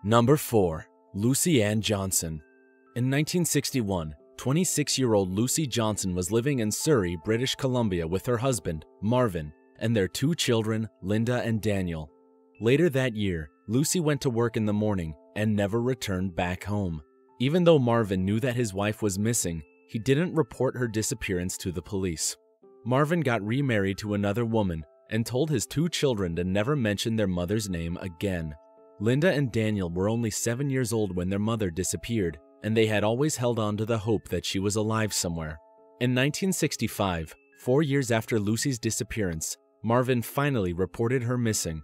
Number 4. Lucy Ann Johnson. In 1961, 26-year-old Lucy Johnson was living in Surrey, British Columbia with her husband, Marvin, and their 2 children, Linda and Daniel. Later that year, Lucy went to work in the morning and never returned back home. Even though Marvin knew that his wife was missing, he didn't report her disappearance to the police. Marvin got remarried to another woman and told his 2 children to never mention their mother's name again. Linda and Daniel were only 7 years old when their mother disappeared, and they had always held on to the hope that she was alive somewhere. In 1965, 4 years after Lucy's disappearance, Marvin finally reported her missing.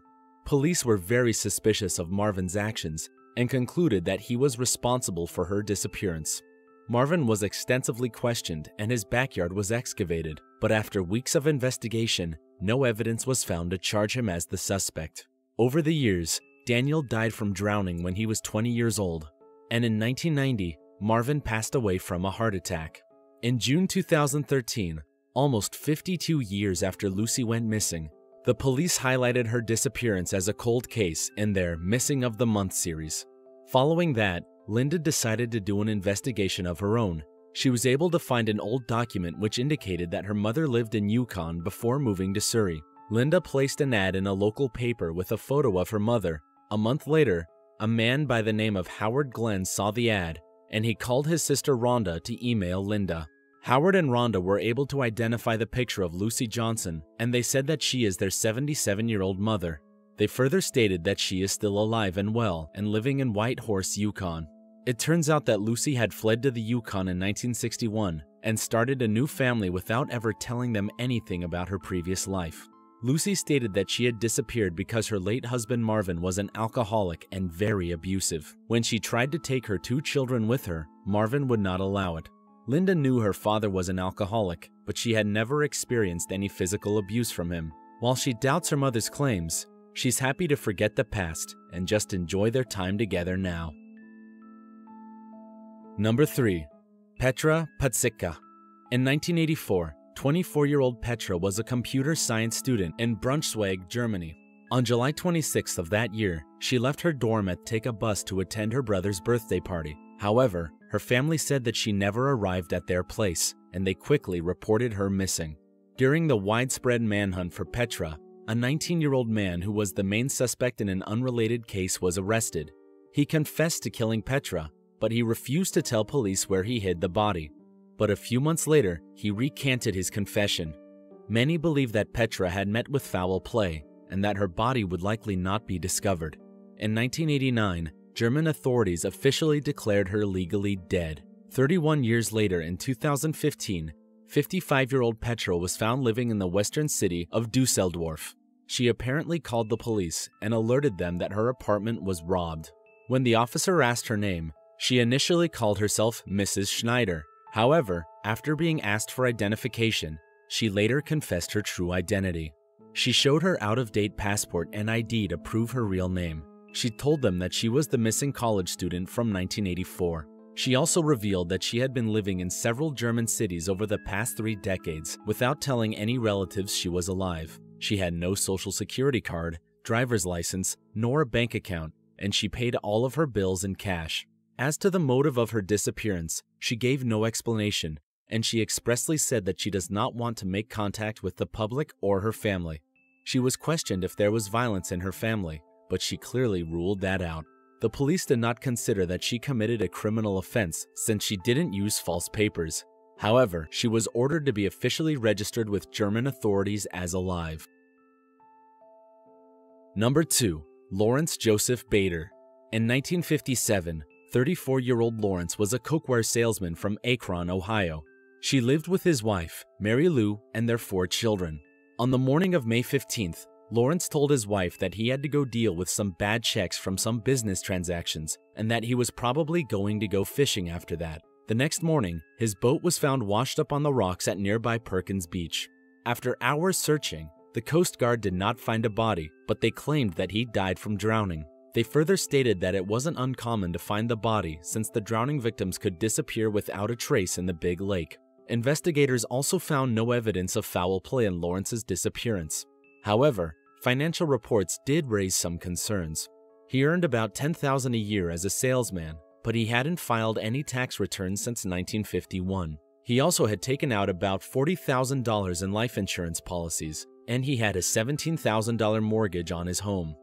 Police were very suspicious of Marvin's actions and concluded that he was responsible for her disappearance. Marvin was extensively questioned and his backyard was excavated, but after weeks of investigation, no evidence was found to charge him as the suspect. Over the years, Daniel died from drowning when he was 20 years old, and in 1990, Marvin passed away from a heart attack. In June 2013, almost 52 years after Lucy went missing, the police highlighted her disappearance as a cold case in their Missing of the Month series. Following that, Linda decided to do an investigation of her own. She was able to find an old document which indicated that her mother lived in Yukon before moving to Surrey. Linda placed an ad in a local paper with a photo of her mother. A month later, a man by the name of Howard Glenn saw the ad, and he called his sister Rhonda to email Linda. Howard and Rhonda were able to identify the picture of Lucy Johnson, and they said that she is their 77-year-old mother. They further stated that she is still alive and well and living in Whitehorse, Yukon. It turns out that Lucy had fled to the Yukon in 1961 and started a new family without ever telling them anything about her previous life. Lucy stated that she had disappeared because her late husband Marvin was an alcoholic and very abusive. When she tried to take her 2 children with her, Marvin would not allow it. Linda knew her father was an alcoholic, but she had never experienced any physical abuse from him. While she doubts her mother's claims, she's happy to forget the past and just enjoy their time together now. Number 3. Petra Patzika. In 1984, 24-year-old Petra was a computer science student in Braunschweig, Germany. On July 26th of that year, she left her dorm and took a bus to attend her brother's birthday party. However, her family said that she never arrived at their place, and they quickly reported her missing. During the widespread manhunt for Petra, a 19-year-old man who was the main suspect in an unrelated case was arrested. He confessed to killing Petra, but he refused to tell police where he hid the body. But a few months later, he recanted his confession. Many believe that Petra had met with foul play and that her body would likely not be discovered. In 1989, German authorities officially declared her legally dead. 31 years later, in 2015, 55-year-old Petra was found living in the western city of Dusseldorf. She apparently called the police and alerted them that her apartment was robbed. When the officer asked her name, she initially called herself Mrs. Schneider. However, after being asked for identification, she later confessed her true identity. She showed her out-of-date passport and ID to prove her real name. She told them that she was the missing college student from 1984. She also revealed that she had been living in several German cities over the past 3 decades without telling any relatives she was alive. She had no social security card, driver's license, nor a bank account, and she paid all of her bills in cash. As to the motive of her disappearance, she gave no explanation, and she expressly said that she does not want to make contact with the public or her family. She was questioned if there was violence in her family, but she clearly ruled that out. The police did not consider that she committed a criminal offense since she didn't use false papers. However, she was ordered to be officially registered with German authorities as alive. Number 2. Lawrence Joseph Bader. In 1957, 34-year-old Lawrence was a cookware salesman from Akron, Ohio. She lived with his wife, Mary Lou, and their 4 children. On the morning of May 15th, Lawrence told his wife that he had to go deal with some bad checks from some business transactions and that he was probably going to go fishing after that. The next morning, his boat was found washed up on the rocks at nearby Perkins Beach. After hours searching, the Coast Guard did not find a body, but they claimed that he died from drowning. They further stated that it wasn't uncommon to find the body since the drowning victims could disappear without a trace in the big lake. Investigators also found no evidence of foul play in Lawrence's disappearance. However, financial reports did raise some concerns. He earned about $10,000 a year as a salesman, but he hadn't filed any tax returns since 1951. He also had taken out about $40,000 in life insurance policies, and he had a $17,000 mortgage on his home.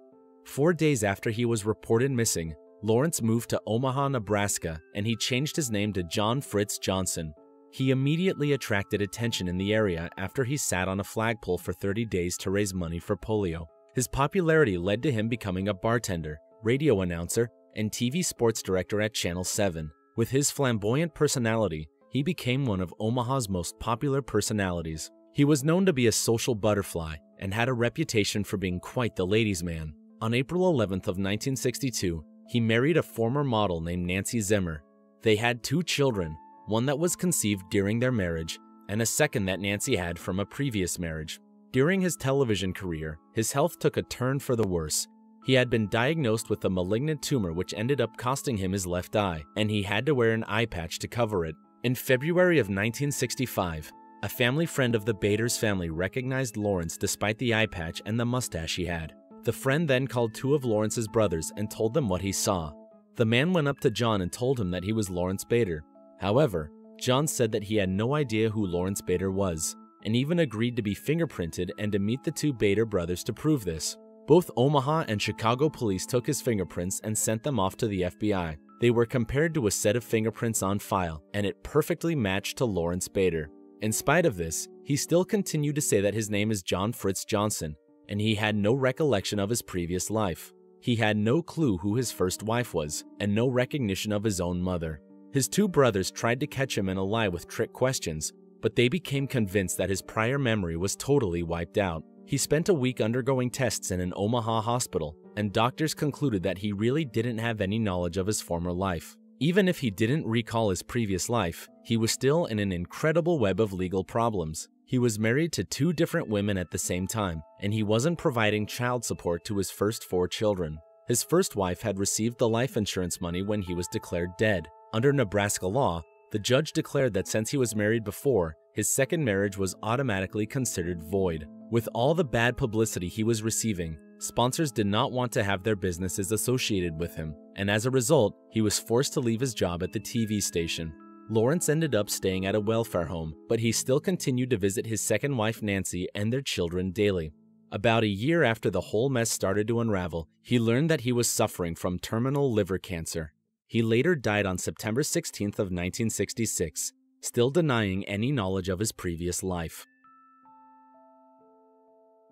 4 days after he was reported missing, Lawrence moved to Omaha, Nebraska, and he changed his name to John Fritz Johnson. He immediately attracted attention in the area after he sat on a flagpole for 30 days to raise money for polio. His popularity led to him becoming a bartender, radio announcer, and TV sports director at Channel 7. With his flamboyant personality, he became one of Omaha's most popular personalities. He was known to be a social butterfly and had a reputation for being quite the ladies' man. On April 11th of 1962, he married a former model named Nancy Zimmer. They had 2 children, one that was conceived during their marriage, and a second that Nancy had from a previous marriage. During his television career, his health took a turn for the worse. He had been diagnosed with a malignant tumor which ended up costing him his left eye, and he had to wear an eye patch to cover it. In February of 1965, a family friend of the Bader's family recognized Lawrence despite the eye patch and the mustache he had. The friend then called 2 of Lawrence's brothers and told them what he saw. The man went up to John and told him that he was Lawrence Bader. However, John said that he had no idea who Lawrence Bader was, and even agreed to be fingerprinted and to meet the 2 Bader brothers to prove this. Both Omaha and Chicago police took his fingerprints and sent them off to the FBI. They were compared to a set of fingerprints on file, and it perfectly matched to Lawrence Bader. In spite of this, he still continued to say that his name is John Fritz Johnson, and he had no recollection of his previous life. He had no clue who his first wife was, and no recognition of his own mother. His 2 brothers tried to catch him in a lie with trick questions, but they became convinced that his prior memory was totally wiped out. He spent a week undergoing tests in an Omaha hospital, and doctors concluded that he really didn't have any knowledge of his former life. Even if he didn't recall his previous life, he was still in an incredible web of legal problems. He was married to 2 different women at the same time, and he wasn't providing child support to his first 4 children. His first wife had received the life insurance money when he was declared dead. Under Nebraska law, the judge declared that since he was married before, his second marriage was automatically considered void. With all the bad publicity he was receiving, sponsors did not want to have their businesses associated with him, and as a result, he was forced to leave his job at the TV station. Lawrence ended up staying at a welfare home, but he still continued to visit his second wife Nancy and their children daily. About a year after the whole mess started to unravel, he learned that he was suffering from terminal liver cancer. He later died on September 16th of 1966, still denying any knowledge of his previous life.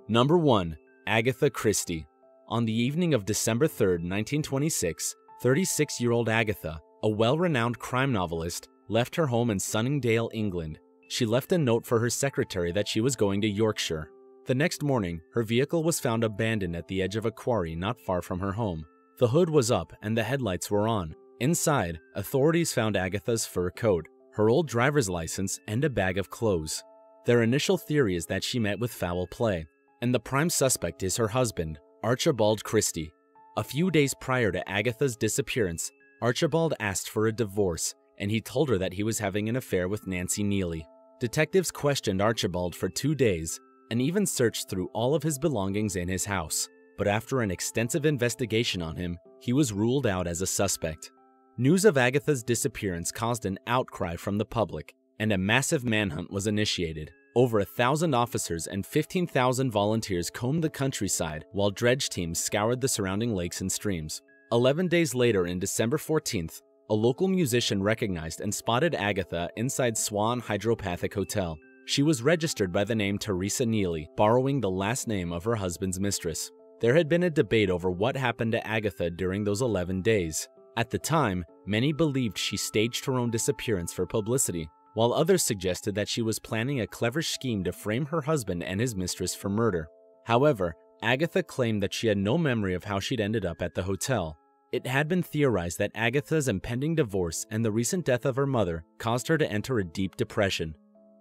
Number 1. Agatha Christie. On the evening of December 3, 1926, 36-year-old Agatha, a well-renowned crime novelist, left her home in Sunningdale, England. She left a note for her secretary that she was going to Yorkshire. The next morning, her vehicle was found abandoned at the edge of a quarry not far from her home. The hood was up and the headlights were on. Inside, authorities found Agatha's fur coat, her old driver's license, and a bag of clothes. Their initial theory is that she met with foul play, and the prime suspect is her husband, Archibald Christie. A few days prior to Agatha's disappearance, Archibald asked for a divorce, and he told her that he was having an affair with Nancy Neely. Detectives questioned Archibald for 2 days and even searched through all of his belongings in his house, but after an extensive investigation on him, he was ruled out as a suspect. News of Agatha's disappearance caused an outcry from the public, and a massive manhunt was initiated. Over 1,000 officers and 15,000 volunteers combed the countryside, while dredge teams scoured the surrounding lakes and streams. 11 days later, in December 14th, a local musician recognized and spotted Agatha inside Swan Hydropathic Hotel. She was registered by the name Teresa Neely, borrowing the last name of her husband's mistress. There had been a debate over what happened to Agatha during those 11 days. At the time, many believed she staged her own disappearance for publicity, while others suggested that she was planning a clever scheme to frame her husband and his mistress for murder. However, Agatha claimed that she had no memory of how she'd ended up at the hotel. It had been theorized that Agatha's impending divorce and the recent death of her mother caused her to enter a deep depression.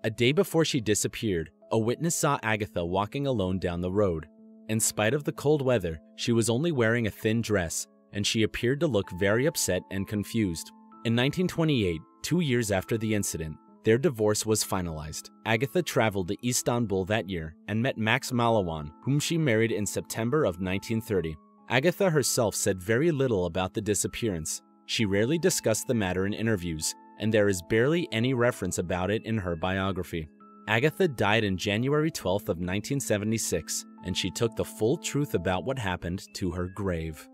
A day before she disappeared, a witness saw Agatha walking alone down the road. In spite of the cold weather, she was only wearing a thin dress, and she appeared to look very upset and confused. In 1928, 2 years after the incident, their divorce was finalized. Agatha traveled to Istanbul that year and met Max Malawan, whom she married in September of 1930. Agatha herself said very little about the disappearance. She rarely discussed the matter in interviews, and there is barely any reference about it in her biography. Agatha died on January 12th of 1976, and she took the full truth about what happened to her grave.